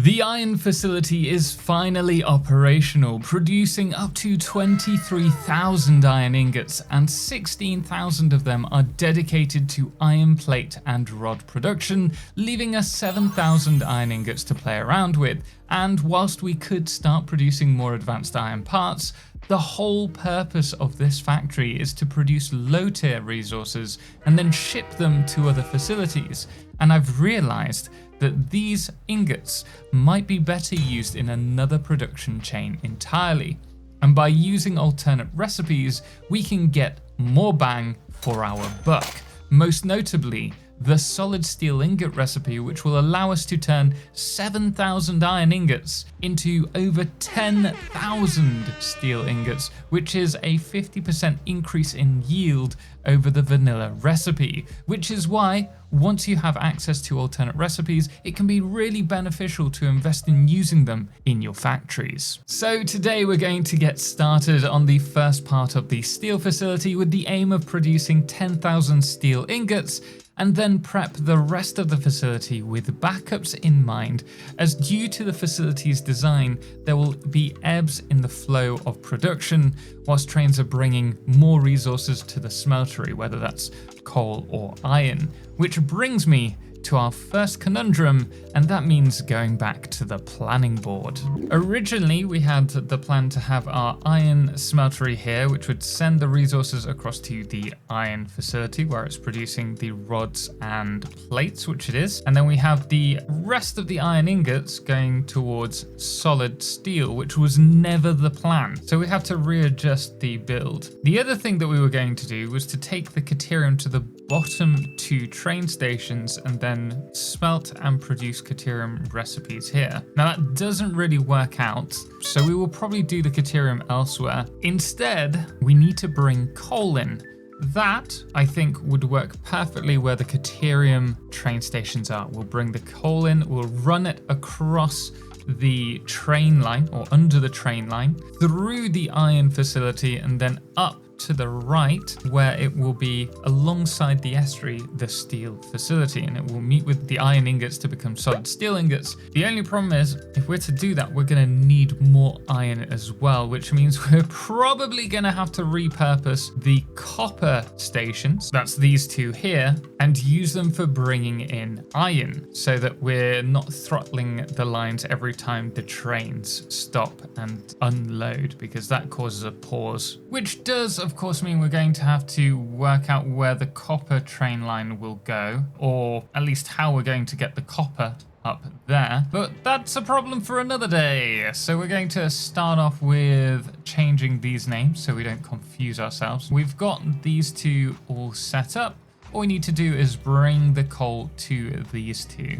The iron facility is finally operational, producing up to 23,000 iron ingots, and 16,000 of them are dedicated to iron plate and rod production, leaving us 7,000 iron ingots to play around with. And whilst we could start producing more advanced iron parts, the whole purpose of this factory is to produce low-tier resources and then ship them to other facilities. And I've realized that these ingots might be better used in another production chain entirely. And by using alternate recipes, we can get more bang for our buck. Most notably, the solid steel ingot recipe, which will allow us to turn 7,000 iron ingots into over 10,000 steel ingots, which is a 50% increase in yield over the vanilla recipe, which is why once you have access to alternate recipes, it can be really beneficial to invest in using them in your factories. So today we're going to get started on the first part of the steel facility with the aim of producing 10,000 steel ingots, and then prep the rest of the facility with backups in mind, as due to the facility's design, there will be ebbs in the flow of production whilst trains are bringing more resources to the smeltery, whether that's coal or iron. Which brings me to our first conundrum, and that means going back to the planning board. Originally, we had the plan to have our iron smeltery here, which would send the resources across to the iron facility where it's producing the rods and plates, which it is. And then we have the rest of the iron ingots going towards solid steel, which was never the plan. So we have to readjust the build. The other thing that we were going to do was to take the caterium to the bottom two train stations and then smelt and produce caterium recipes here. Now that doesn't really work out, so we will probably do the caterium elsewhere. Instead, we need to bring coal in. That, I think, would work perfectly where the caterium train stations are. We'll bring the coal in, we'll run it across the train line, or under the train line, through the iron facility, and then up to the right, where it will be alongside the estuary, the steel facility, and it will meet with the iron ingots to become solid steel ingots. The only problem is, if we're to do that, we're going to need more iron as well, which means we're probably going to have to repurpose the copper stations, that's these two here, and use them for bringing in iron, so that we're not throttling the lines every time the trains stop and unload, because that causes a pause, which does of course mean we're going to have to work out where the copper train line will go, or at least how we're going to get the copper up there, but that's a problem for another day. So we're going to start off with changing these names so we don't confuse ourselves. We've got these two all set up. All we need to do is bring the coal to these two,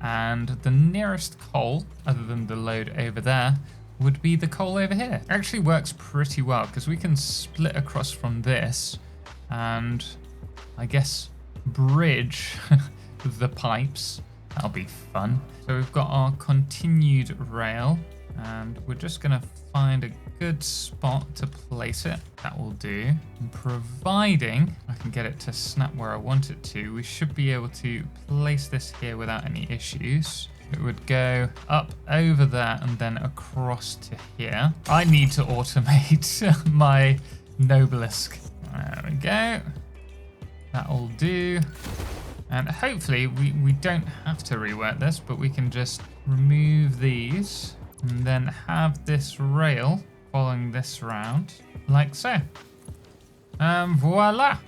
and the nearest coal, other than the load over there, would be the coal over here. It actually works pretty well because we can split across from this and I guess bridge the pipes. That'll be fun. So we've got our continued rail, and we're just gonna find a good spot to place it. That will do. And providing I can get it to snap where I want it to, we should be able to place this here without any issues. It would go up over there and then across to here. I need to automate my Noblisk. There we go. That'll do. And hopefully we don't have to rework this, but we can just remove these and then have this rail following this round like so. And voila.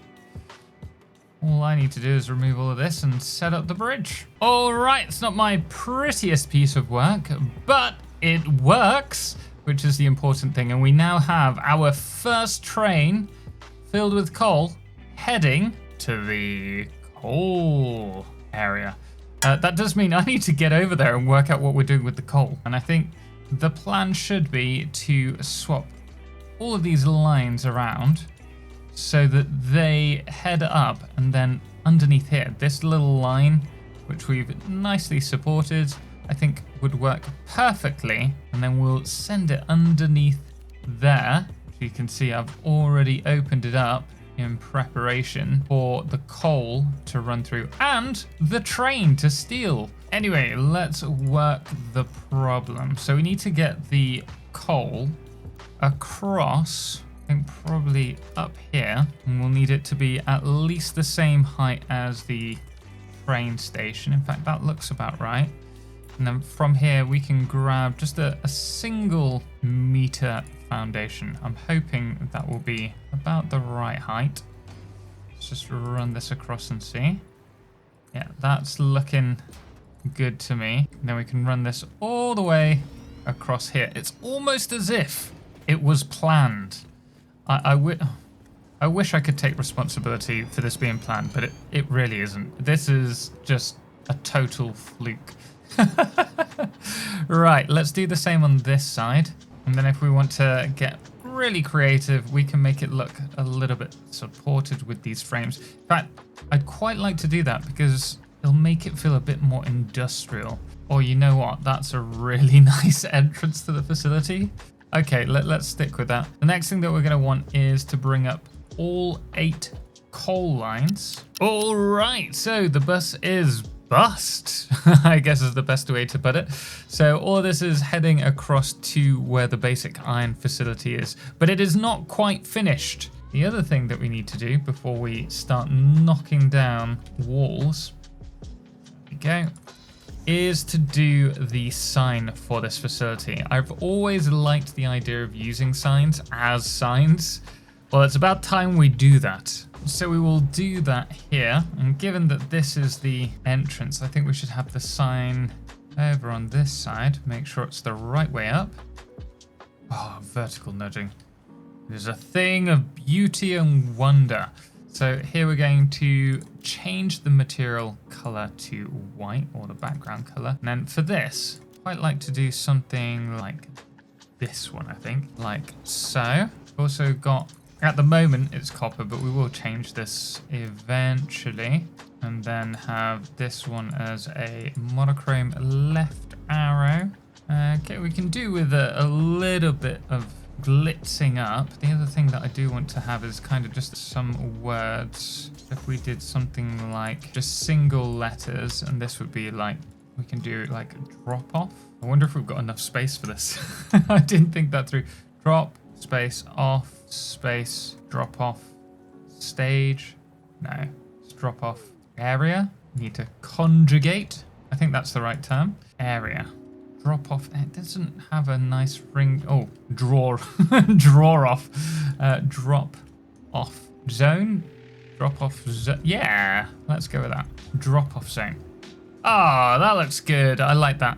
All I need to do is remove all of this and set up the bridge. All right, it's not my prettiest piece of work, but it works, which is the important thing. And we now have our first train filled with coal heading to the coal area. That does mean I need to get over there and work out what we're doing with the coal. And I think the plan should be to swap all of these lines around so that they head up, and then underneath here, this little line, which we've nicely supported, I think would work perfectly. And then we'll send it underneath there. You can see I've already opened it up in preparation for the coal to run through and the train to Steel. Anyway, let's work the problem. So we need to get the coal across, I think probably up here, and we'll need it to be at least the same height as the train station. In fact, that looks about right. And then from here, we can grab just a single meter foundation. I'm hoping that will be about the right height. Let's just run this across and see. Yeah, that's looking good to me. And then we can run this all the way across here. It's almost as if it was planned. I wish I could take responsibility for this being planned, but it really isn't. This is just a total fluke. Right, let's do the same on this side. And then if we want to get really creative, we can make it look a little bit supported with these frames. In fact, I'd quite like to do that because it'll make it feel a bit more industrial. Or you know what? That's a really nice entrance to the facility. Okay, let's stick with that. The next thing that we're going to want is to bring up all 8 coal lines. All right, so the bus is bust, I guess is the best way to put it. So all of this is heading across to where the basic iron facility is, but it is not quite finished. The other thing that we need to do before we start knocking down walls, there we go, is to do the sign for this facility. I've always liked the idea of using signs as signs. Well, it's about time we do that. So we will do that here. And given that this is the entrance, I think we should have the sign over on this side. Make sure it's the right way up. Oh, vertical nudging. It is a thing of beauty and wonder. So here we're going to change the material color to white, or the background color. And then for this, I'd quite like to do something like this one, I think. Like so. Also got, at the moment it's copper, but we will change this eventually. And then have this one as a monochrome left arrow. Okay, we can do with a little bit of glitzing up. The other thing that I do want to have is kind of just some words. If we did something like just single letters, and this would be like, we can do like a drop off. I wonder if we've got enough space for this. I didn't think that through. Drop, space, off, space, drop off, stage. No, it's drop off. Area. Need to conjugate. I think that's the right term. Area. Drop off. It doesn't have a nice ring. Oh, draw. Draw off. Drop off zone. Drop off zone. Yeah, let's go with that. Drop off zone. Ah, that looks good. I like that.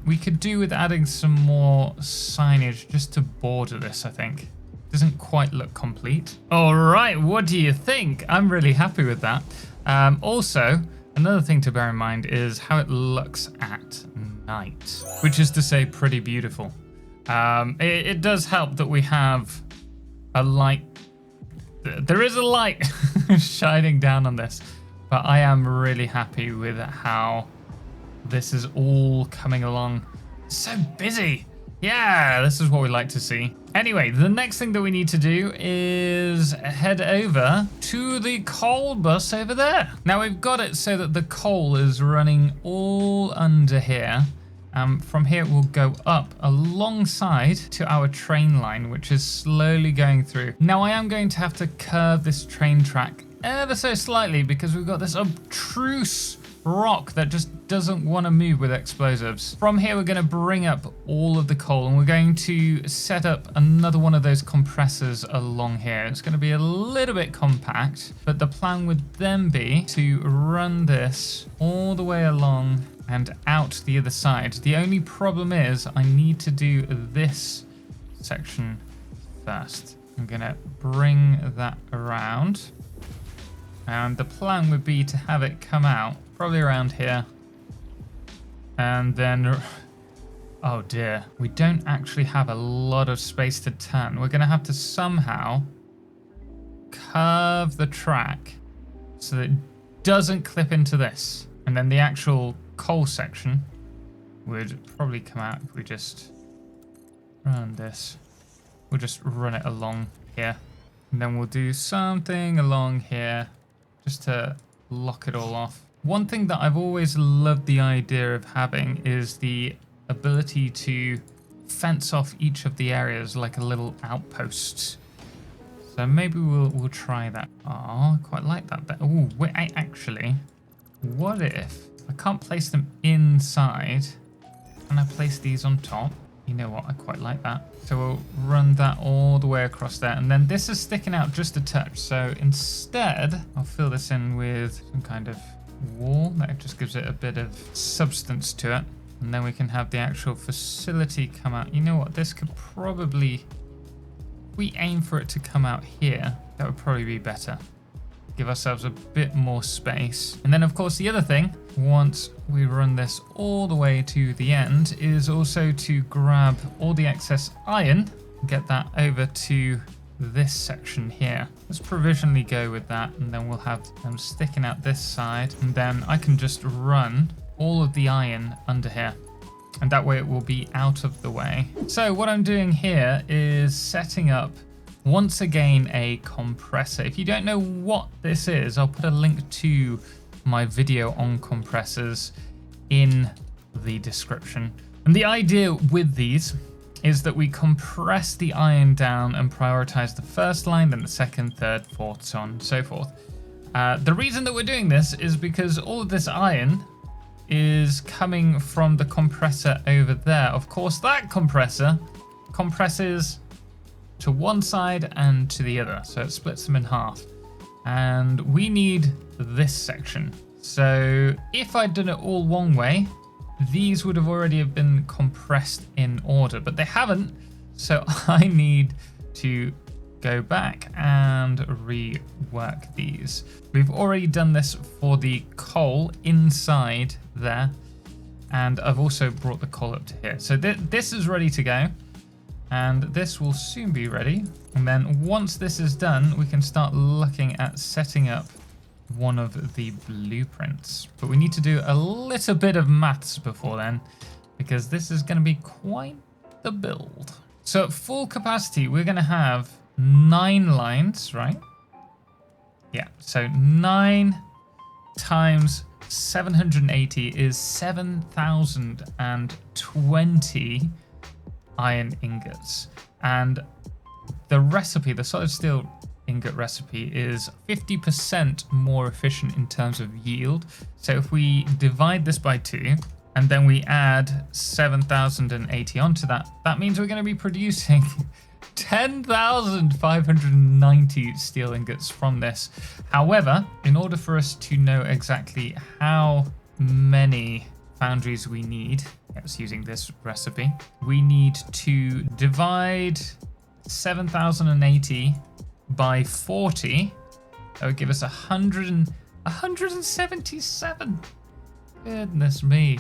We could do with adding some more signage just to border this, I think. Doesn't quite look complete. All right, what do you think? I'm really happy with that. Also, another thing to bear in mind is how it looks at night, which is to say pretty beautiful. It does help that we have a light. There is a light shining down on this, but I am really happy with how this is all coming along. So busy. Yeah, this is what we like to see. Anyway, the next thing that we need to do is head over to the coal bus over there. Now we've got it so that the coal is running all under here. From here it will go up alongside to our train line, which is slowly going through. Now I am going to have to curve this train track ever so slightly because we've got this obtruse rock that just doesn't want to move with explosives. From here, we're going to bring up all of the coal and we're going to set up another one of those compressors along here. It's going to be a little bit compact, but the plan would then be to run this all the way along and out the other side. The only problem is I need to do this section first. I'm going to bring that around. And the plan would be to have it come out probably around here. And then, oh dear, we don't actually have a lot of space to turn. We're going to have to somehow curve the track so that it doesn't clip into this. And then the actual coal section would probably come out if we just run this. We'll just run it along here. And then we'll do something along here just to lock it all off. One thing that I've always loved the idea of having is the ability to fence off each of the areas like a little outpost. So maybe we'll try that. Oh, I quite like that bit. Oh, wait, actually, what if I can't place them inside? Can I place these on top? You know what? I quite like that. So we'll run that all the way across there. And then this is sticking out just a touch. So instead, I'll fill this in with some kind of wall that just gives it a bit of substance to it. And then we can have the actual facility come out. You know what? This could probably, if we aim for it to come out here, that would probably be better. Give ourselves a bit more space. And then of course the other thing, once we run this all the way to the end, is also to grab all the excess iron and get that over to this section here. Let's provisionally go with that, and then we'll have them sticking out this side, and then I can just run all of the iron under here, and that way it will be out of the way. So what I'm doing here is setting up once again a compressor. If you don't know what this is, I'll put a link to my video on compressors in the description. And the idea with these is that we compress the iron down and prioritize the first line, then the second, third, fourth, so on and so forth. The reason that we're doing this is because all of this iron is coming from the compressor over there. Of course, that compressor compresses to one side and to the other, so it splits them in half. And we need this section. So if I'd done it all one way, these would have already have been compressed in order, but they haven't. So I need to go back and rework these. We've already done this for the coal inside there, and I've also brought the coal up to here. So this is ready to go, and this will soon be ready. And then once this is done, we can start looking at setting up one of the blueprints. But we need to do a little bit of maths before then, because this is going to be quite the build. So at full capacity, we're going to have 9 lines, right? Yeah, so 9 times 780 is 7,020 iron ingots. And the recipe, the solid steel ingot recipe, is 50% more efficient in terms of yield. So if we divide this by 2 and then we add 7,080 onto that, that means we're going to be producing 10,590 steel ingots from this. However, in order for us to know exactly how many foundries we need, it's using this recipe, we need to divide 7,080 by 40. That would give us 177. Goodness me.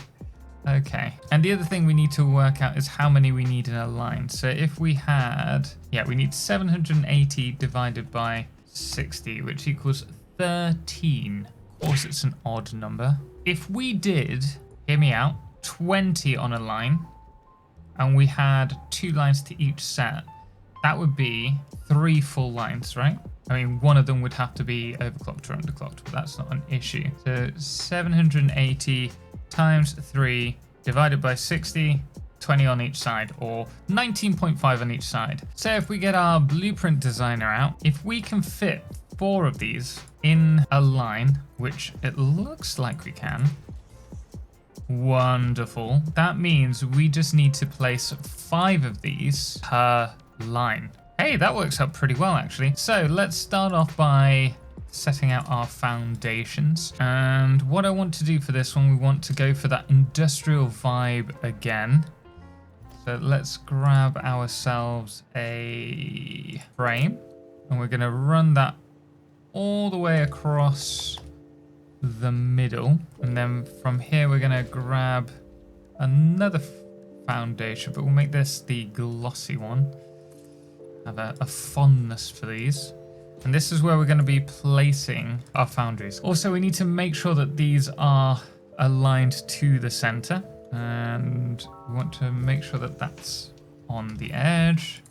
Okay, and the other thing we need to work out is how many we need in a line. So if we had, we need 780 divided by 60, which equals 13. Of course, it's an odd number. If we did, hear me out, 20 on a line, and we had 2 lines to each set, that would be 3 full lines, right? I mean, one of them would have to be overclocked or underclocked, but that's not an issue. So 780 times 3 divided by 60, 20 on each side, or 19.5 on each side. So if we get our blueprint designer out, if we can fit 4 of these in a line, which it looks like we can, wonderful. That means we just need to place 5 of these per line. Hey, that works out pretty well actually. So let's start off by setting out our foundations. And what I want to do for this one, we want to go for that industrial vibe again. So let's grab ourselves a frame, and we're going to run that all the way across the middle. And then from here, we're going to grab another foundation, but we'll make this the glossy one. Have a fondness for these. And this is where we're going to be placing our foundries. Also, we need to make sure that these are aligned to the center. And we want to make sure that that's on the edge.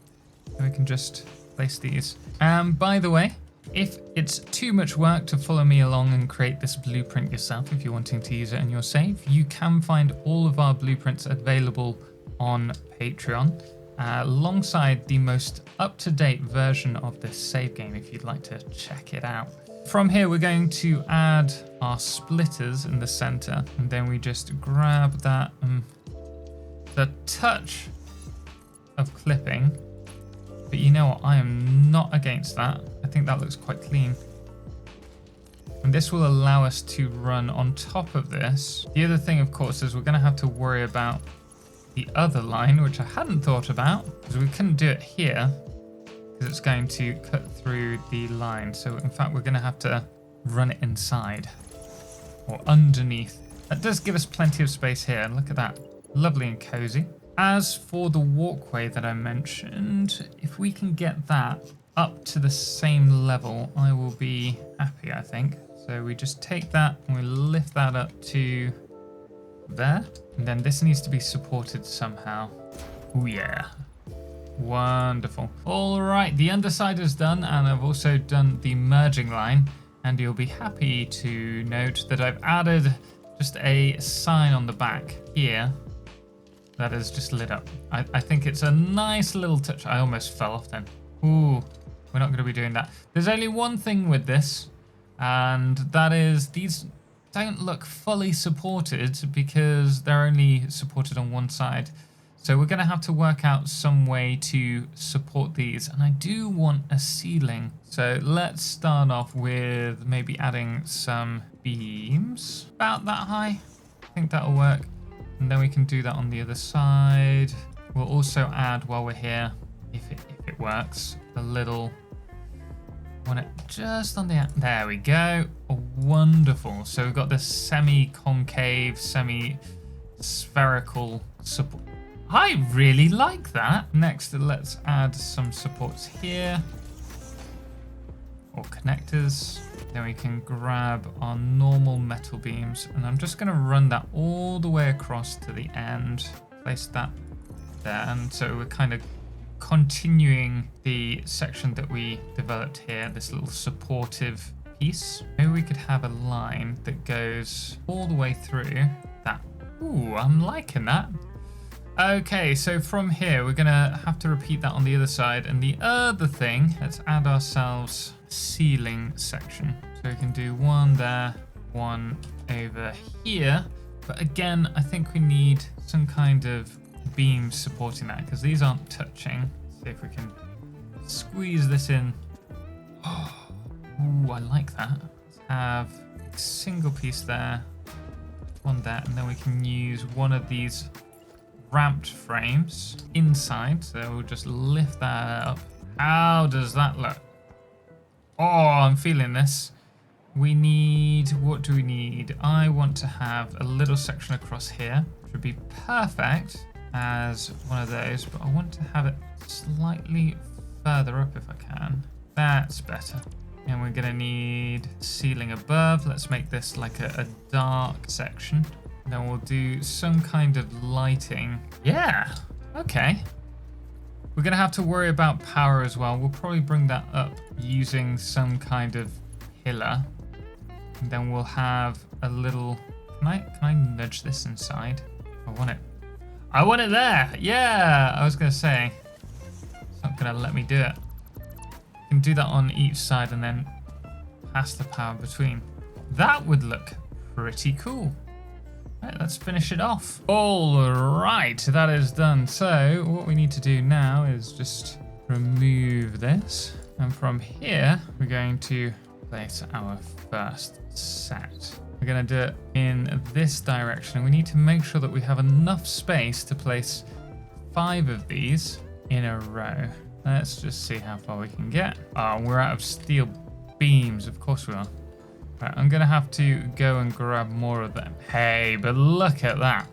And we can just place these. And by the way, if it's too much work to follow me along and create this blueprint yourself, if you're wanting to use it in your save, you can find all of our blueprints available on Patreon, alongside the most up-to-date version of this save game if you'd like to check it out. From here, we're going to add our splitters in the center, and then we just grab that, the touch of clipping. But you know what, I am not against that. I think that looks quite clean. And this will allow us to run on top of this. The other thing, of course, is we're going to have to worry about the other line, which I hadn't thought about, because we couldn't do it here, because it's going to cut through the line. So in fact, we're going to have to run it inside or underneath. That does give us plenty of space here. Look at that. Lovely and cozy. As for the walkway that I mentioned, if we can get that up to the same level, I will be happy, I think. So we just take that and we lift that up to there. And then this needs to be supported somehow. Oh yeah. Wonderful. All right, the underside is done, and I've also done the merging line. And you'll be happy to note that I've added just a sign on the back here that is just lit up. I think it's a nice little touch. I almost fell off then. Ooh, we're not going to be doing that. There's only one thing with this, and that is these don't look fully supported because they're only supported on one side. So we're going to have to work out some way to support these, and I do want a ceiling. So let's start off with maybe adding some beams about that high. I think that'll work. And then we can do that on the other side. We'll also add, while we're here, if it works, a little, want it just on the, there we go. Oh, wonderful. So we've got this semi-concave, semi-spherical support. I really like that. Next, let's add some supports here, or connectors. Then we can grab our normal metal beams, and I'm just going to run that all the way across to the end. Place that there, and so we're kind of continuing the section that we developed here, this little supportive piece. Maybe we could have a line that goes all the way through that. Ooh, I'm liking that. Okay, so from here, we're gonna have to repeat that on the other side. And the other thing, let's add ourselves ceiling section. So we can do one there, one over here. But again, I think we need some kind of beam supporting that because these aren't touching. See if we can squeeze this in. Oh, ooh, I like that. Let's have a single piece there, one there, and then we can use one of these ramped frames inside. So we'll just lift that up. How does that look? Oh, I'm feeling this. We need, what do we need? I want to have a little section across here, which would be perfect as one of those, but I want to have it slightly further up if I can. That's better. And we're gonna need ceiling above. Let's make this like a dark section. Then we'll do some kind of lighting. Yeah, okay. We're gonna have to worry about power as well. We'll probably bring that up using some kind of pillar. And then we'll have a little, can I nudge this inside? I want it there. Yeah, I was gonna say, it's not gonna let me do it. You can do that on each side and then pass the power between. That would look pretty cool. Right, let's finish it off. All right, that is done. So what we need to do now is just remove this. And from here, we're going to place our first set. We're going to do it in this direction. We need to make sure that we have enough space to place 5 of these in a row. Let's just see how far we can get. Oh, we're out of steel beams. Of course we are. Right, I'm going to have to go and grab more of them. Hey, but look at that.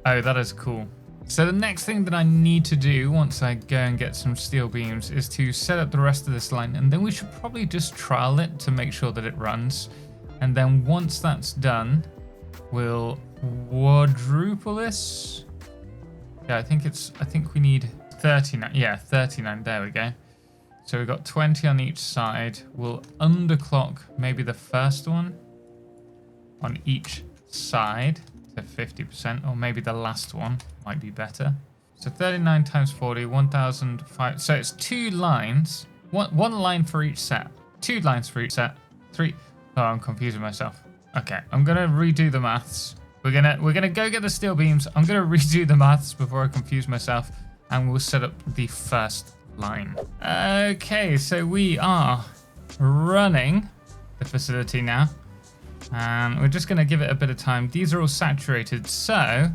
Oh, that is cool. So the next thing that I need to do once I go and get some steel beams is to set up the rest of this line, and then we should probably just trial it to make sure that it runs. And then once that's done, we'll quadruple this. Yeah, I think we need 39. Yeah, 39. There we go. So we've got 20 on each side. We'll underclock maybe the first one on each side to 50%, or maybe the last one might be better. So 39 times 40, 1,005. So it's 2 lines, one line for each set, 2 lines for each set, 3. Oh, I'm confusing myself. Okay, I'm gonna redo the maths. We're gonna go get the steel beams. I'm gonna redo the maths before I confuse myself, and we'll set up the first line. Okay, so we are running the facility now, and we're just gonna give it a bit of time. These are all saturated, so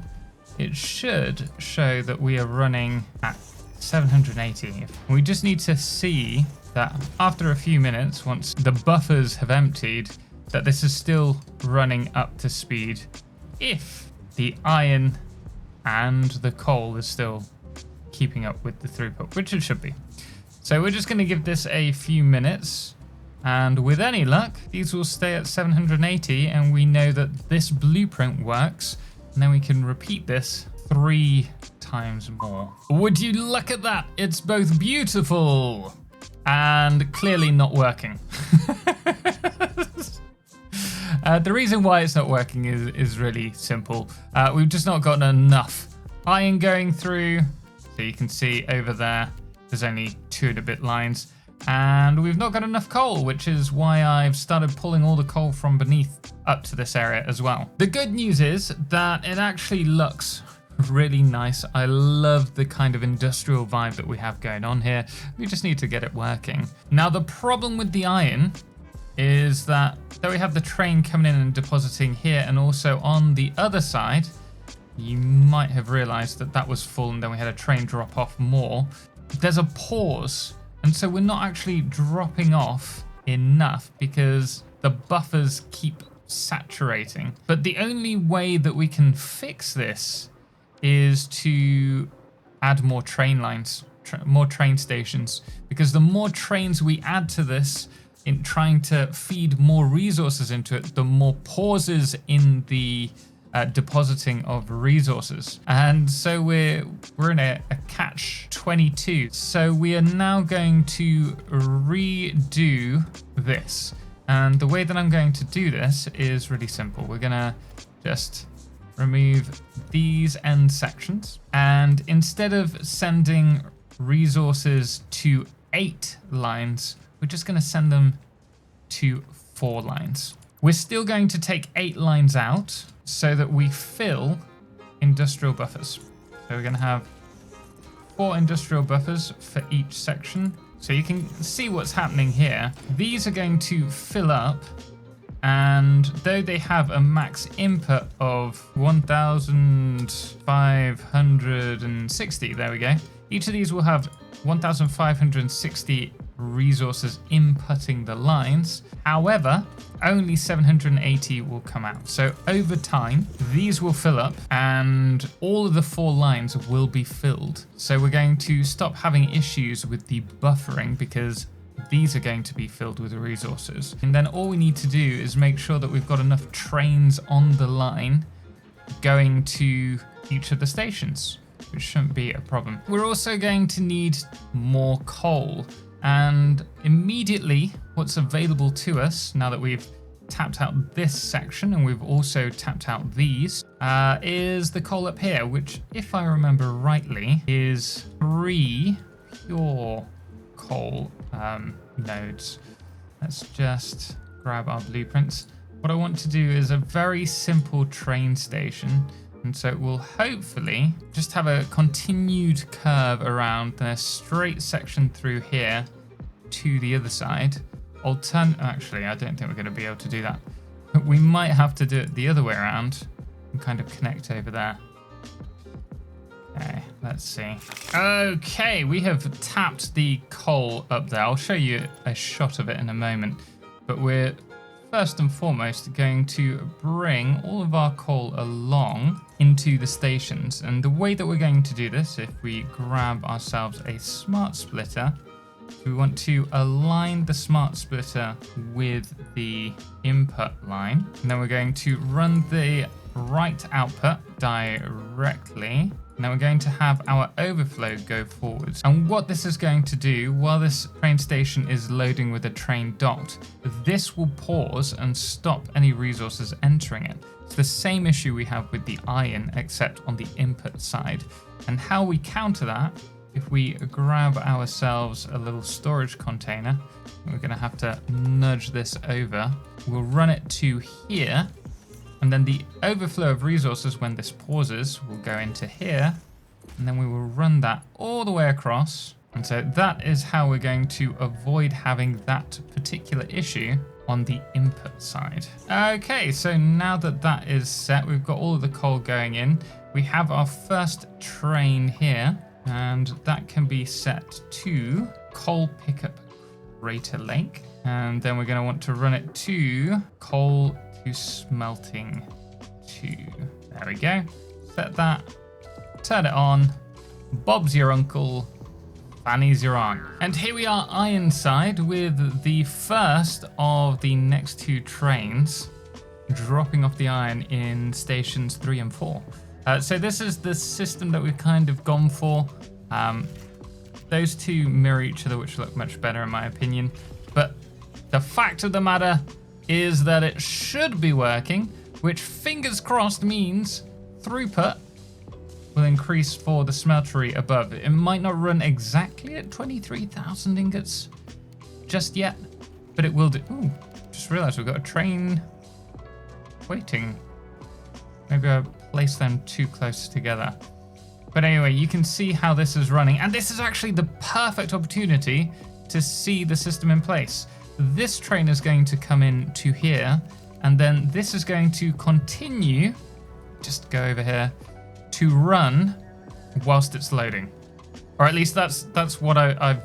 it should show that we are running at 780. We just need to see that after a few minutes, once the buffers have emptied, that this is still running up to speed if the iron and the coal is still keeping up with the throughput, which it should be. So we're just going to give this a few minutes, and with any luck, these will stay at 780, and we know that this blueprint works, and then we can repeat this 3 times more. Would you look at that? It's both beautiful and clearly not working. The reason why it's not working is really simple. We've just not gotten enough iron going through. So you can see over there, there's only 2 and a bit lines. And we've not got enough coal, which is why I've started pulling all the coal from beneath up to this area as well. The good news is that it actually looks really nice. I love the kind of industrial vibe that we have going on here. We just need to get it working. Now, the problem with the iron is that though we have the train coming in and depositing here, and also on the other side, you might have realized that that was full and then we had a train drop off more. There's a pause, and so we're not actually dropping off enough because the buffers keep saturating. But the only way that we can fix this is to add more train lines, more train stations, because the more trains we add to this in trying to feed more resources into it, the more pauses in the depositing of resources. And so we're in a catch-22. So we are now going to redo this. And the way that I'm going to do this is really simple. We're gonna just remove these end sections. And instead of sending resources to 8 lines, we're just gonna send them to 4 lines. We're still going to take 8 lines out so that we fill industrial buffers. So we're going to have 4 industrial buffers for each section. So you can see what's happening here. These are going to fill up, and though they have a max input of 1,560, there we go. Each of these will have 1,560 resources inputting the lines. However, only 780 will come out. So over time, these will fill up and all of the 4 lines will be filled. So we're going to stop having issues with the buffering because these are going to be filled with the resources. And then all we need to do is make sure that we've got enough trains on the line going to each of the stations, which shouldn't be a problem. We're also going to need more coal. And immediately what's available to us now that we've tapped out this section and we've also tapped out these is the coal up here, which, if I remember rightly, is 3 pure coal nodes. Let's just grab our blueprints. What I want to do is a very simple train station. And so it will hopefully just have a continued curve around, then a straight section through here to the other side. Actually, I don't think we're going to be able to do that. But we might have to do it the other way around and kind of connect over there. Okay, let's see. Okay, we have tapped the coal up there. I'll show you a shot of it in a moment. But we're first and foremost going to bring all of our coal along into the stations. And the way that we're going to do this, if we grab ourselves a smart splitter, we want to align the smart splitter with the input line. And then we're going to run the right output directly. Now we're going to have our overflow go forwards. And what this is going to do, while this train station is loading with a train dot, this will pause and stop any resources entering it. It's the same issue we have with the iron, except on the input side. And how we counter that, if we grab ourselves a little storage container, we're going to have to nudge this over. We'll run it to here. And then the overflow of resources, when this pauses, will go into here. And then we will run that all the way across. And so that is how we're going to avoid having that particular issue on the input side. Okay, so now that that is set, we've got all of the coal going in. We have our first train here, and that can be set to coal pickup Crater Lake. And then we're going to want to run it to coal to smelting 2. There we go. Set that. Turn it on. Bob's your uncle. Fanny's your aunt. And here we are Ironside with the first of the next 2 trains dropping off the iron in stations 3 and 4. So this is the system that we've kind of gone for. Those 2 mirror each other, which look much better in my opinion. But the fact of the matter is that it should be working, which fingers crossed means throughput will increase for the smeltery above. It might not run exactly at 23,000 ingots just yet, but it will do. Ooh, just realized we've got a train waiting. Maybe I placed them too close together. But anyway, you can see how this is running, and this is actually the perfect opportunity to see the system in place. This train is going to come in to here, and then this is going to continue, just go over here, to run whilst it's loading. Or at least that's what I've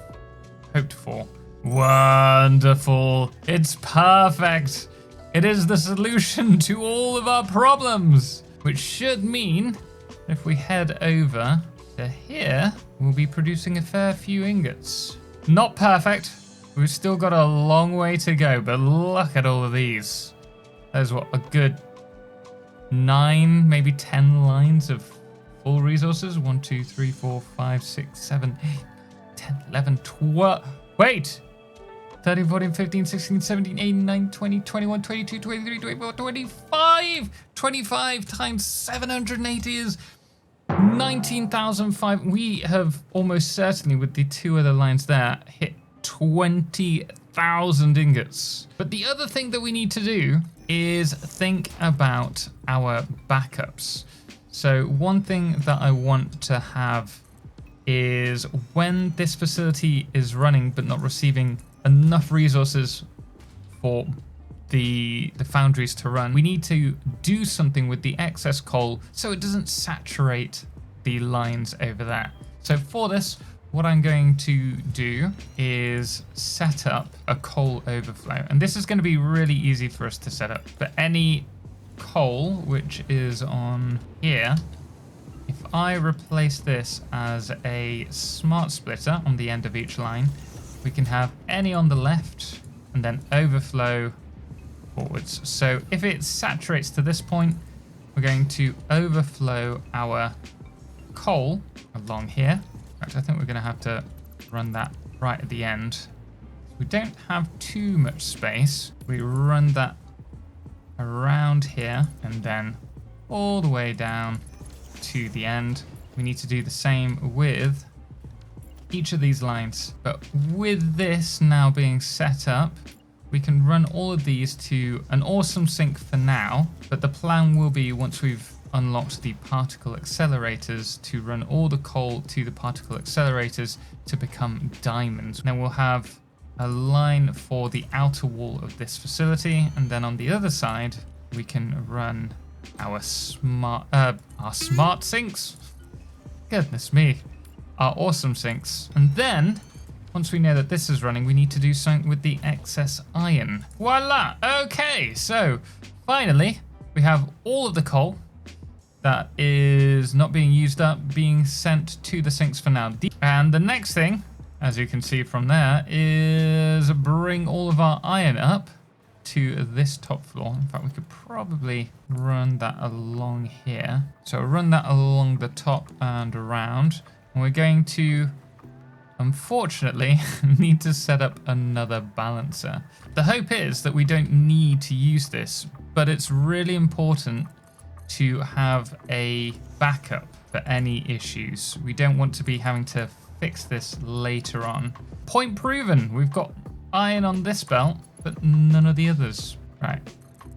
hoped for. Wonderful. It's perfect. It is the solution to all of our problems, which should mean if we head over to here, we'll be producing a fair few ingots. Not perfect. We've still got a long way to go, but look at all of these. There's what, a good 9, maybe 10 lines of full resources. 1, 2, 3, 4, 5, 6, 7, 8, 10, 11, 12. Wait! 13, 14, 15, 16, 17, 18, 19, 20, 21, 22, 23, 24, 25! 25 times 780 is 19,005. We have almost certainly, with the 2 other lines there, hit 20,000 ingots. But the other thing that we need to do is think about our backups. So one thing that I want to have is when this facility is running but not receiving enough resources for the foundries to run, we need to do something with the excess coal so it doesn't saturate the lines over there. So for this, what I'm going to do is set up a coal overflow. And this is going to be really easy for us to set up. For any coal, which is on here, if I replace this as a smart splitter on the end of each line, we can have any on the left and then overflow forwards. So if it saturates to this point, we're going to overflow our coal along here. In fact, I think we're going to have to run that right at the end. We don't have too much space. We run that around here and then all the way down to the end. We need to do the same with each of these lines. But with this now being set up, we can run all of these to an awesome sink for now. But the plan will be, once we've unlocked the particle accelerators, to run all the coal to the particle accelerators to become diamonds. Then we'll have a line for the outer wall of this facility, and then on the other side we can run our smart sinks. Goodness me, our awesome sinks. And then once we know that this is running, we need to do something with the excess iron. Voila! Okay, so finally we have all of the coal that is not being used up being sent to the sinks for now. And the next thing, as you can see from there, is bring all of our iron up to this top floor. In fact, we could probably run that along here. So run that along the top and around. And we're going to, unfortunately, need to set up another balancer. The hope is that we don't need to use this, but it's really important to have a backup for any issues. We don't want to be having to fix this later on. Point proven. We've got iron on this belt, but none of the others. Right.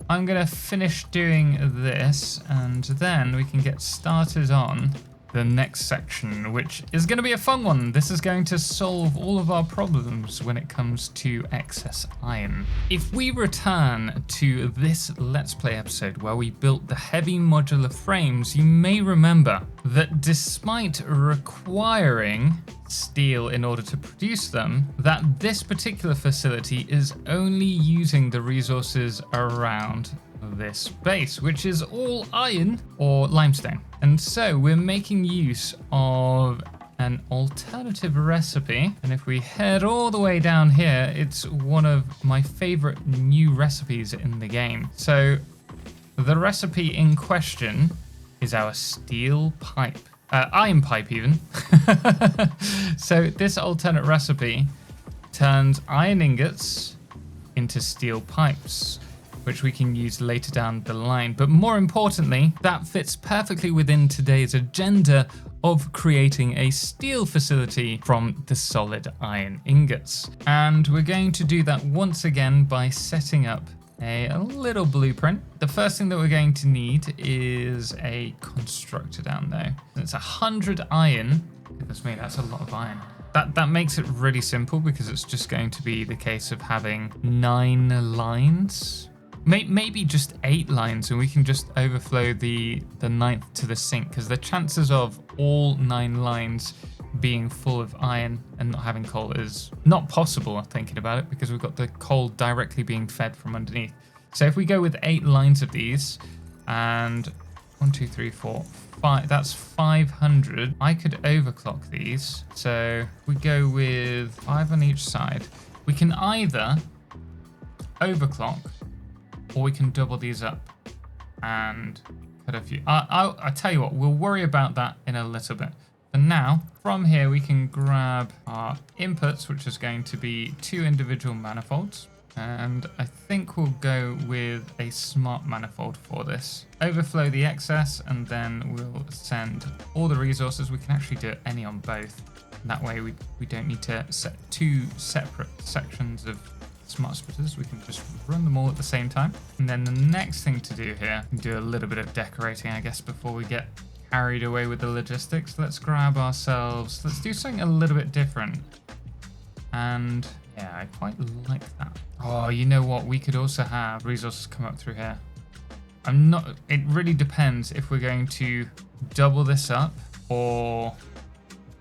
I'm going to finish doing this, and then we can get started on the next section, which is going to be a fun one. This is going to solve all of our problems when it comes to excess iron. If we return to this Let's Play episode where we built the heavy modular frames, you may remember that despite requiring steel in order to produce them, that this particular facility is only using the resources around this base, which is all iron or limestone. And so we're making use of an alternative recipe. And if we head all the way down here, it's one of my favorite new recipes in the game. So the recipe in question is our steel pipe, iron pipe even. So this alternate recipe turns iron ingots into steel pipes, which we can use later down the line. But more importantly, that fits perfectly within today's agenda of creating a steel facility from the solid iron ingots. And we're going to do that once again by setting up a little blueprint. The first thing that we're going to need is a constructor down there. It's 100 iron. Goodness me, that's a lot of iron. That makes it really simple because it's just going to be the case of having 9 lines. Maybe just 8 lines, and we can just overflow the 9th to the sink, because the chances of all 9 lines being full of iron and not having coal is not possible, thinking about it, because we've got the coal directly being fed from underneath. So if we go with 8 lines of these, and 1, 2, 3, 4, 5, that's 500. I could overclock these. So we go with 5 on each side. We can either overclock, or we can double these up and cut a few. I'll tell you what, we'll worry about that in a little bit. For now, from here we can grab our inputs, which is going to be 2 individual manifolds. And I think we'll go with a smart manifold for this. Overflow the excess, and then we'll send all the resources. We can actually do any on both. That way we don't need to set 2 separate sections of smart splitters. We can just run them all at the same time. And then the next thing to do here, do a little bit of decorating, I guess, before we get carried away with the logistics. Let's grab ourselves, let's do something a little bit different. And yeah, I quite like that. Oh, you know what? We could also have resources come up through here. It really depends if we're going to double this up or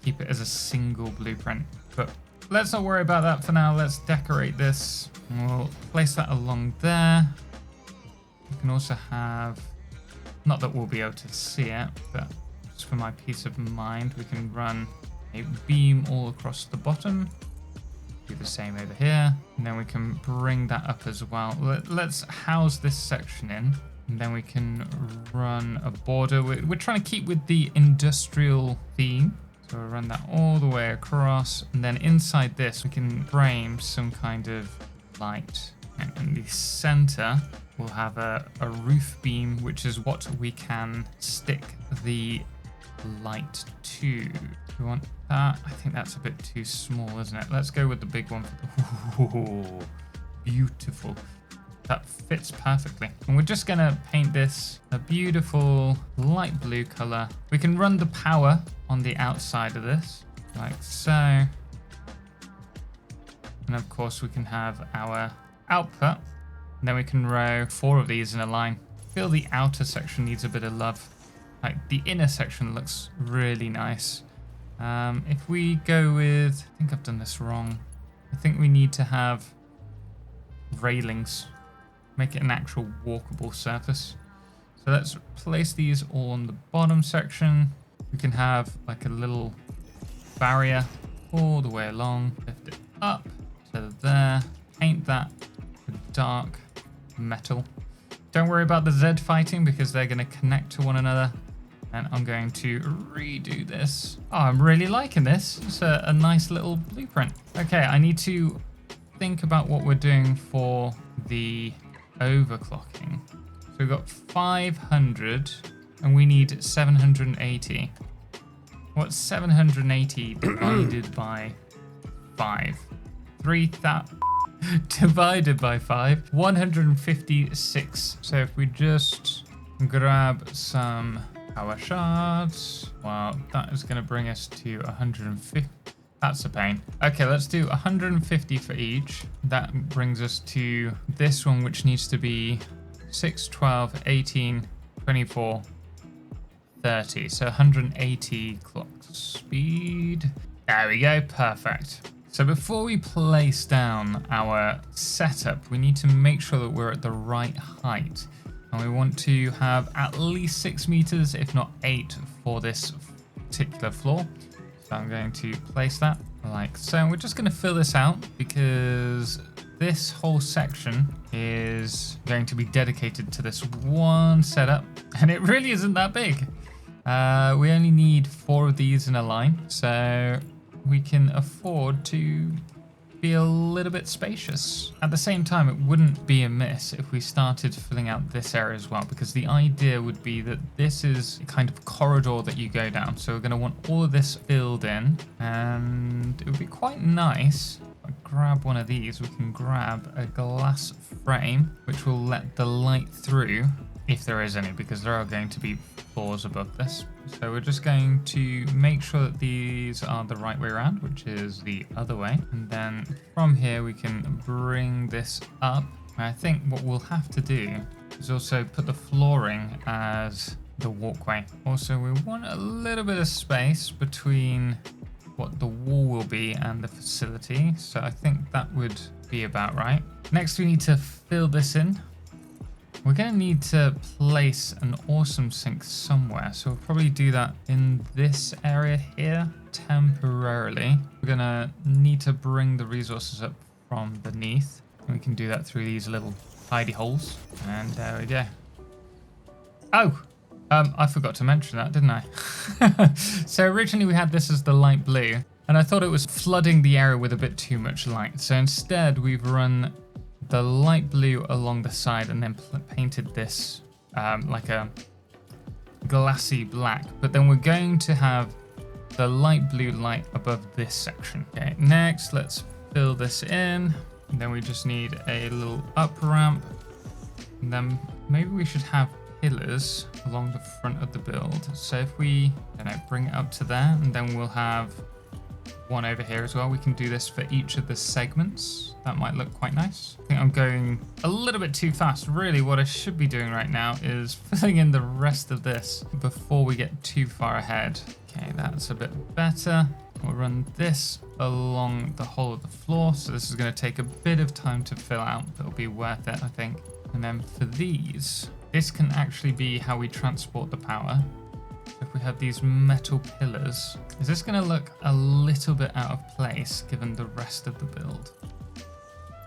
keep it as a single blueprint. But let's not worry about that for now. Let's decorate this. We'll place that along there. We can also have, not that we'll be able to see it, but just for my peace of mind, we can run a beam all across the bottom. Do the same over here. And then we can bring that up as well. Let's house this section in. And then we can run a border. We're trying to keep with the industrial theme. So we'll run that all the way across, and then inside this we can frame some kind of light. And in the center we'll have a roof beam, which is what we can stick the light to. We want that. I think that's a bit too small, isn't it? Let's go with the big one for the... Ooh, beautiful. That fits perfectly. And we're just gonna paint this a beautiful light blue color. We can run the power on the outside of this, like so. And of course we can have our output. And then we can row 4 of these in a line. I feel the outer section needs a bit of love. Like the inner section looks really nice. If we go with, I think I've done this wrong. I think we need to have railings. Make it an actual walkable surface. So let's place these all on the bottom section. We can have like a little barrier all the way along. Lift it up to there. Paint that dark metal. Don't worry about the Z fighting because they're going to connect to one another. And I'm going to redo this. Oh, I'm really liking this. It's a nice little blueprint. Okay, I need to think about what we're doing for the overclocking. So we've got 500 and we need 780. What's 780 divided by 5? 3,000 divided by 5. 156. So if we just grab some power shards, well, that is going to bring us to 150. That's a pain. Okay, let's do 150 for each. That brings us to this one, which needs to be 6, 12, 18, 24, 30. So 180 clock speed. There we go. Perfect. So before we place down our setup, we need to make sure that we're at the right height. And we want to have at least 6 meters, if not 8, for this particular floor. So I'm going to place that like so. We're just going to fill this out because this whole section is going to be dedicated to this one setup. And it really isn't that big. We only need 4 of these in a line. So we can afford to be a little bit spacious. At the same time, it wouldn't be amiss if we started filling out this area as well, because the idea would be that this is a kind of corridor that you go down. So we're going to want all of this filled in, and it would be quite nice. If I grab one of these, we can grab a glass frame, which will let the light through, if there is any, because there are going to be floors above this. So we're just going to make sure that these are the right way around, which is the other way. And then from here, we can bring this up. And I think what we'll have to do is also put the flooring as the walkway. Also, we want a little bit of space between what the wall will be and the facility. So I think that would be about right. Next, we need to fill this in. We're going to need to place an awesome sink somewhere. So we'll probably do that in this area here temporarily. We're going to need to bring the resources up from beneath. And we can do that through these little hidey holes. And there we go. Oh, I forgot to mention that, didn't I? So originally we had this as the light blue. And I thought it was flooding the area with a bit too much light. So instead we've run the light blue along the side and then painted this like a glassy black. But then we're going to have the light blue light above this section. Okay, next let's fill this in. And then we just need a little up ramp. And then maybe we should have pillars along the front of the build. So if we, bring it up to there, and then we'll have one over here as well. We can do this for each of the segments. That might look quite nice. I think I'm going a little bit too fast. Really, what I should be doing right now is filling in the rest of this before we get too far ahead. Okay, that's a bit better. We'll run this along the whole of the floor. So this is going to take a bit of time to fill out, but it'll be worth it, I think. And then for these, this can actually be how we transport the power. If we have these metal pillars, is this going to look a little bit out of place given the rest of the build?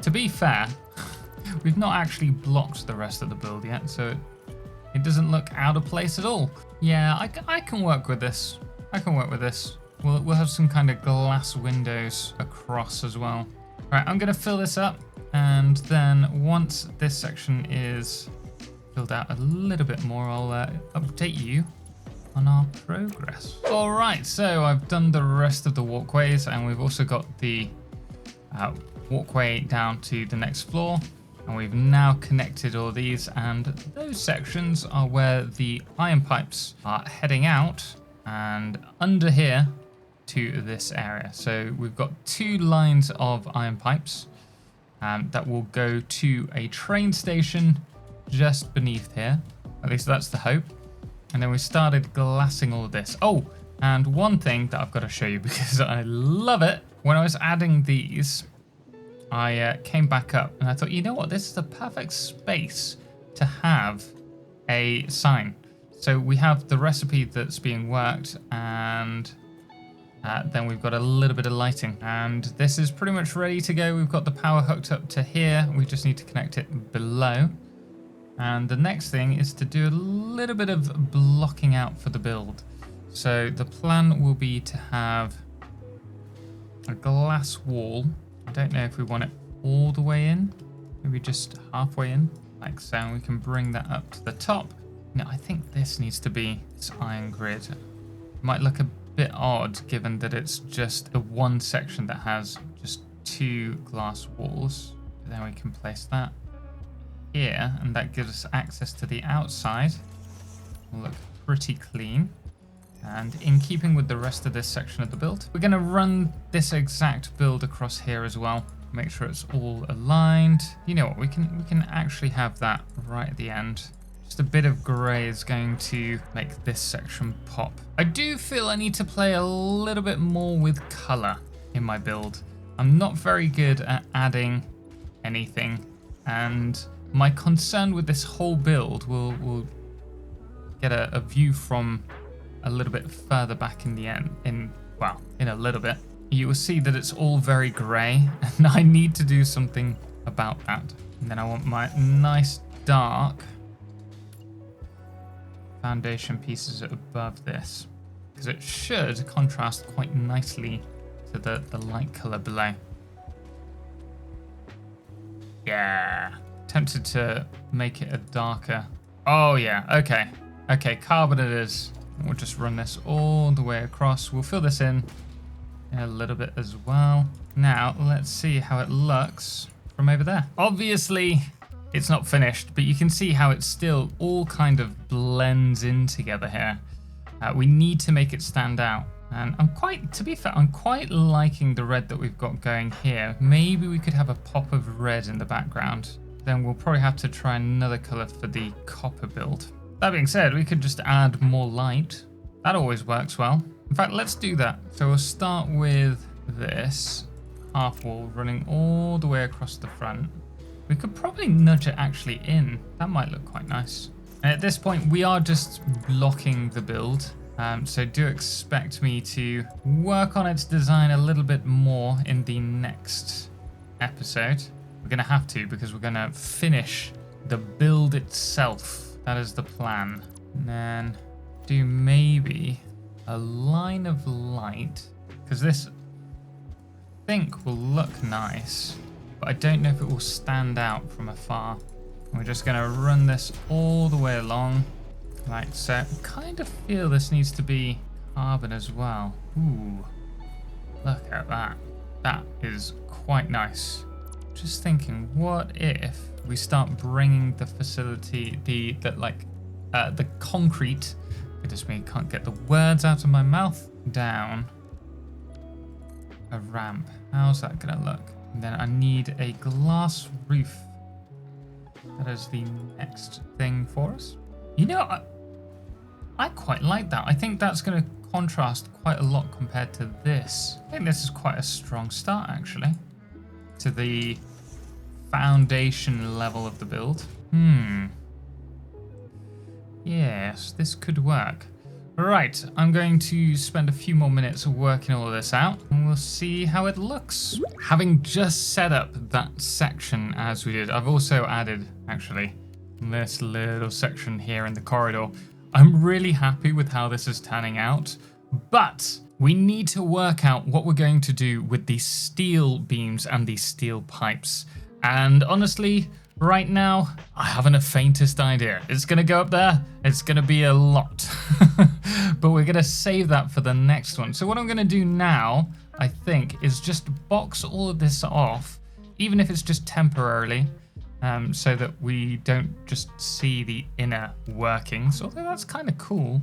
To be fair, we've not actually blocked the rest of the build yet, so it doesn't look out of place at all. Yeah, I can work with this. I can work with this. We'll have some kind of glass windows across as well. Right, I'm going to fill this up, and then once this section is filled out a little bit more, I'll update you on our progress. All right, so I've done the rest of the walkways, and we've also got the walkway down to the next floor, and we've now connected all these, and those sections are where the iron pipes are heading out and under here to this area. So we've got 2 lines of iron pipes that will go to a train station just beneath here. At least that's the hope. And then we started glassing all of this. Oh, and one thing that I've got to show you because I love it. When I was adding these, I came back up and I thought, you know what? This is the perfect space to have a sign. So we have the recipe that's being worked, and then we've got a little bit of lighting. And this is pretty much ready to go. We've got the power hooked up to here. We just need to connect it below. And the next thing is to do a little bit of blocking out for the build. So the plan will be to have a glass wall. I don't know if we want it all the way in, maybe just halfway in, like so. We can bring that up to the top. Now, I think this needs to be this iron grid. It might look a bit odd given that it's just the one section that has just 2 glass walls. But then we can place that here, and that gives us access to the outside. Will look pretty clean. And in keeping with the rest of this section of the build, we're going to run this exact build across here as well. Make sure it's all aligned. You know what, we can actually have that right at the end. Just a bit of grey is going to make this section pop. I do feel I need to play a little bit more with colour in my build. I'm not very good at adding anything, and my concern with this whole build will get a view from a little bit further back in the end, in a little bit. You will see that it's all very grey, and I need to do something about that. And then I want my nice dark foundation pieces above this, because it should contrast quite nicely to the light colour below. Yeah. Tempted to make it a darker. Oh yeah, okay. Okay, carbon it is. We'll just run this all the way across. We'll fill this in a little bit as well. Now, let's see how it looks from over there. Obviously, it's not finished, but you can see how it still all kind of blends in together here. We need to make it stand out. And to be fair, I'm quite liking the red that we've got going here. Maybe we could have a pop of red in the background. Then we'll probably have to try another color for the copper build. That being said, we could just add more light. That always works well. In fact, let's do that. So we'll start with this half wall running all the way across the front. We could probably nudge it actually in. That might look quite nice. And at this point, we are just blocking the build. So do expect me to work on its design a little bit more in the next episode. We're going to have to, because we're going to finish the build itself. That is the plan. And then do maybe a line of light, because this I think will look nice, but I don't know if it will stand out from afar. We're just going to run this all the way along, like so. I kind of feel this needs to be carbon as well. Ooh, look at that. That is quite nice. Just thinking, what if we start bringing the facility, the concrete, goodness me, can't get the words out of my mouth, down a ramp. How's that gonna look? And then I need a glass roof. That is the next thing for us. You know, I quite like that. I think that's gonna contrast quite a lot compared to this. I think this is quite a strong start, actually, to the foundation level of the build. Yes, this could work. Right, I'm going to spend a few more minutes working all of this out, and we'll see how it looks. Having just set up that section as we did, I've also added, actually, this little section here in the corridor. I'm really happy with how this is turning out, but we need to work out what we're going to do with these steel beams and these steel pipes. And honestly, right now, I haven't the faintest idea. It's going to go up there. It's going to be a lot. But we're going to save that for the next one. So what I'm going to do now, I think, is just box all of this off, even if it's just temporarily, so that we don't just see the inner workings, although that's kind of cool,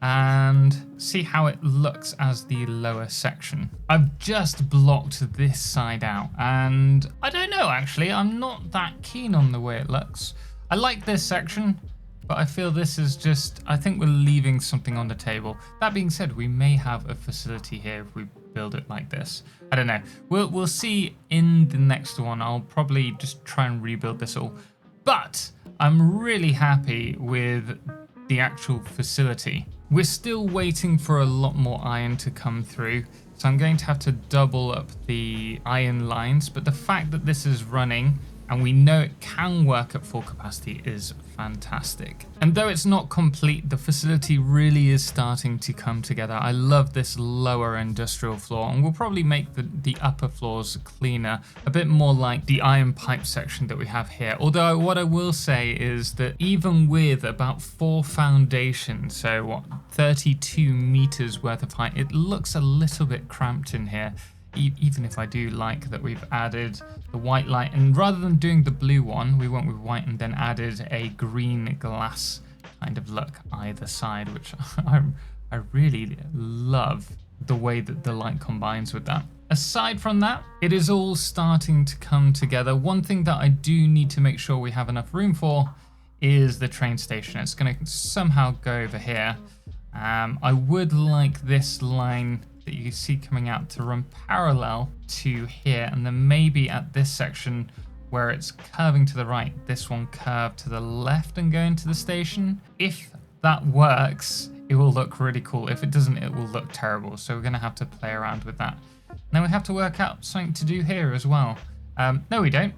and see how it looks as the lower section. I've just blocked this side out, and I don't know, actually, I'm not that keen on the way it looks. I like this section, but I feel this is just, I think we're leaving something on the table. That being said, we may have a facility here if we build it like this. I don't know. We'll see in the next one. I'll probably just try and rebuild this all. But I'm really happy with the actual facility. We're still waiting for a lot more iron to come through, so I'm going to have to double up the iron lines, but the fact that this is running and we know it can work at full capacity is fantastic. And though it's not complete, the facility really is starting to come together. I love this lower industrial floor, and we'll probably make the upper floors cleaner, a bit more like the iron pipe section that we have here. Although what I will say is that even with about 4 foundations, so what, 32 meters worth of height, it looks a little bit cramped in here. Even if I do like that we've added the white light, and rather than doing the blue one, we went with white and then added a green glass kind of look either side, which I really love the way that the light combines with that. Aside from that, it is all starting to come together. One thing that I do need to make sure we have enough room for is the train station. It's going to somehow go over here. I would like this line that you can see coming out to run parallel to here, and then maybe at this section where it's curving to the right, this one curve to the left and go into the station. If that works, it will look really cool. If it doesn't, it will look terrible. So we're going to have to play around with that. Now we have to work out something to do here as well. No, we don't.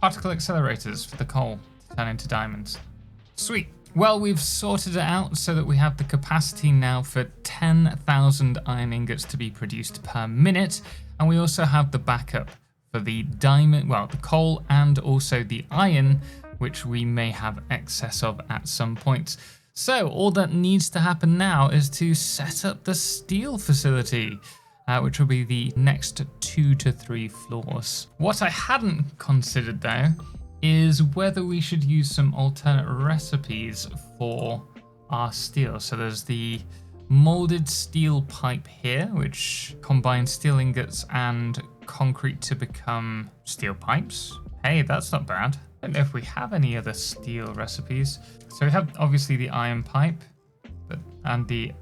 Particle accelerators for the coal to turn into diamonds. Sweet. Well, we've sorted it out so that we have the capacity now for 10,000 iron ingots to be produced per minute. And we also have the backup for the diamond, well, the coal and also the iron, which we may have excess of at some point. So all that needs to happen now is to set up the steel facility, which will be the next 2 to 3 floors. What I hadn't considered though is whether we should use some alternate recipes for our steel. So there's the molded steel pipe here, which combines steel ingots and concrete to become steel pipes. Hey, that's not bad. I don't know if we have any other steel recipes. So we have obviously the iron pipe, and the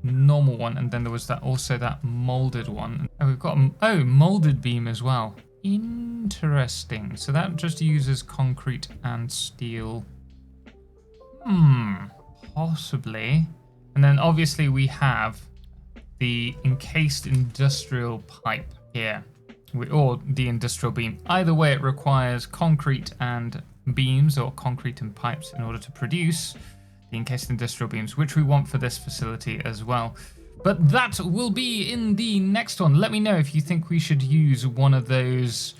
normal one, and then there was also that molded one. Oh, we've got molded beam as well. Interesting. So that just uses concrete and steel. Possibly. And then obviously we have the encased industrial pipe here, or the industrial beam. Either way, it requires concrete and beams, or concrete and pipes, in order to produce the encased industrial beams, which we want for this facility as well. But that will be in the next one. Let me know if you think we should use one of those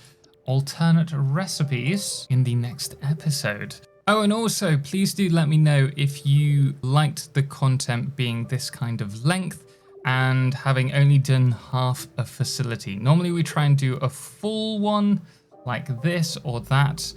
alternate recipes in the next episode. Oh, and also please do let me know if you liked the content being this kind of length and having only done half a facility. Normally we try and do a full one like this or that,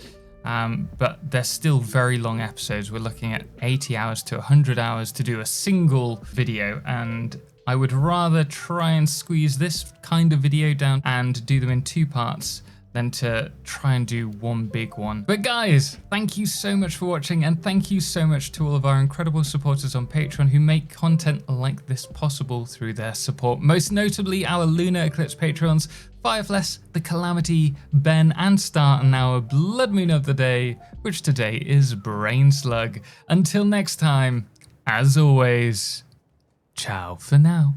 but they're still very long episodes. We're looking at 80 hours to 100 hours to do a single video, and I would rather try and squeeze this kind of video down and do them in 2 parts than to try and do one big one. But guys, thank you so much for watching, and thank you so much to all of our incredible supporters on Patreon who make content like this possible through their support. Most notably our Lunar Eclipse Patrons, Firefless, The Calamity, Ben and Star, and our Blood Moon of the day, which today is Brain Slug. Until next time, as always, ciao for now.